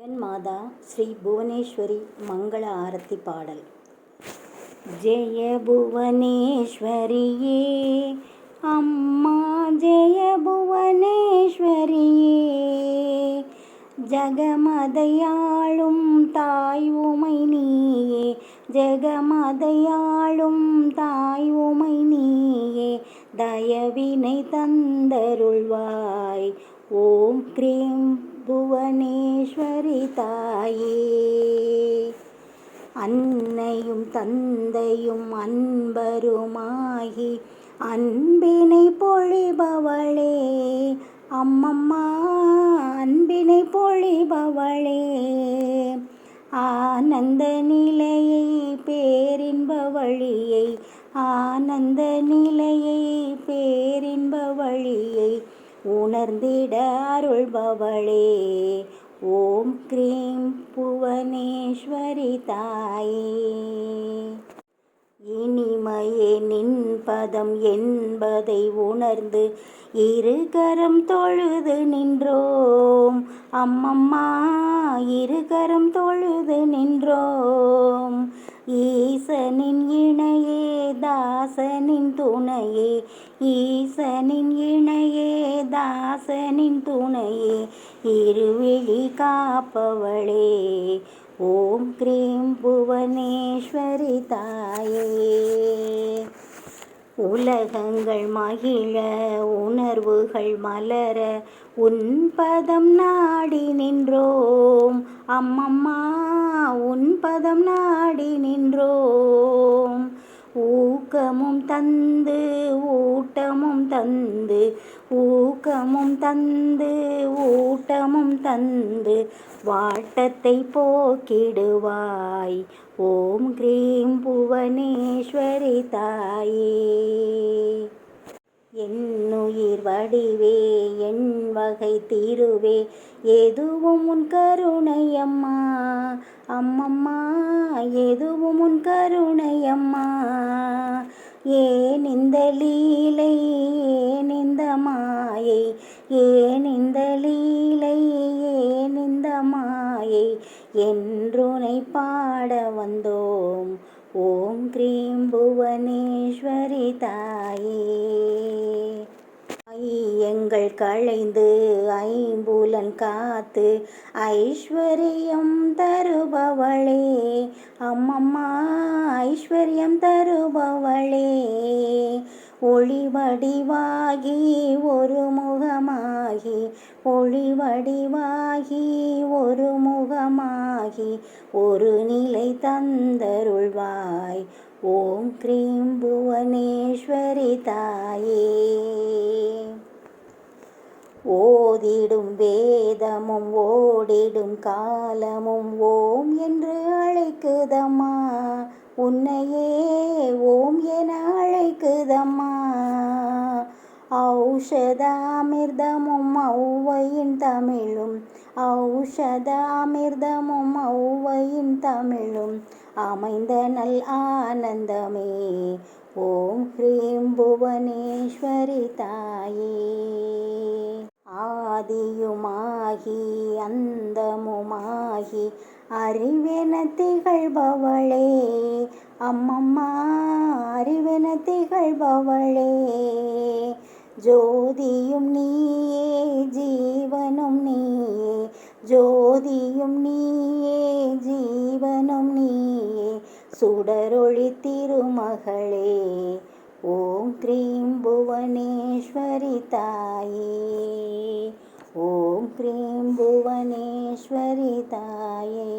ஜெகன்மாதா ஸ்ரீ புவனேஸ்வரி மங்கள ஆரத்தி பாடல். ஜெய புவனேஸ்வரியே அம்மா, ஜெய புவனேஸ்வரியே, ஜெகமதையாளும் தாய் உமை நீயே, ஜெகமதையாளும் தாய் உமை நீயே, தயவினை தந்தருள்வாய் ஓம் க்ரீம் புவனேஸ்வரி தாயே. அன்னையும் தந்தையும் அன்பருமாகி அன்பினை பொழிபவளே அம்மம்மா, அன்பினை பொழிபவளே, ஆனந்த நிலையை பேரின்ப வழியை, ஆனந்த நிலையை பேரின்ப வழியை உணர்ந்திட அருள்பவளே ஓம் க்ரீம் புவனேஸ்வரி தாயே. இனிமையே நின் பதம் என்பதை உணர்ந்து இருகரம் தொழுது நின்றோம் அம்மம்மா, இருகரம் தொழுது நின்றோம். ஈசனின் இணையே தாசனின் துணையே, ஈசனின் இணையே தாசனின் துணையே, இருவிழி காப்பவளே ஓம் க்ரீம் புவனேஸ்வரி தாயே. உலகங்கள் மகிழ உணர்வுகள் மலர உன் பதம் நாடி நின்றோம் அம்மம்மா, உன் பதம் நாடி நின்றோம். ஊக்கமும் தந்து ஊட்டமும் தந்து, ஊக்கமும் தந்து ஊட்டமும் தந்து வாட்டத்தை போக்கிடுவாய் ஓம் க்ரீம் புவனேஸ்வரி தாயே. என்னுயிர் வடிவே என் வகை தீருவே எதுவும் உன் கருணையம்மா அம்மம்மா, எதுவும் உன் கருணையம்மா. ஏன் இந்த லீலை, ஏன் இந்த மாயை, ஏன் இந்த லீலை, ஏன் இந்த மாயை என்றுனை பாட வந்தோம் ஓம் க்ரீம் புவனேஸ்வரி தாயே. ஐயங்கள் களைந்து ஐம்புலன் காத்து ஐஸ்வர்யம் தருபவளே அம்மம்மா, ஐஸ்வர்யம் தருபவளே. ஒளிவடிவாகி ஒரு முகமாகி, ஒளிவடிவாகி ஒரு முகமாகி ஒரு நிலை தந்தருள்வாய் ஓம் க்ரீம் புவனேஸ்வரி தாயே. ஓதிடும் வேதமும் ஓடிடும் காலமும் ஓம் என்று அழைக்குதம்மா, உன்னையே ஓம் என அழைக்குதம்மா. ஔஷத அமிர்தமும் ஔவையின் தமிழும், ஔஷத அமிர்தமும் ஔவையின் தமிழும் அமைந்த நல் ஆனந்தமே ஓம் க்ரீம் புவனேஸ்வரி தாயே. ஆதியுமாகி அந்தமுமாகி அறிவென திகழ்பவளே அம்மம்மா, அறிவென திகழ்பவளே. ஜோதியும் நீயே ஜீவனும் நீயே, ஜோதியும் நீயே ஜீவனும் நீயே, சுடரொளி திருமகளே ஓம் க்ரீம் புவனேஸ்வரி தாயே. ஓம் க்ரீம் புவனேஸ்வரி தாயே.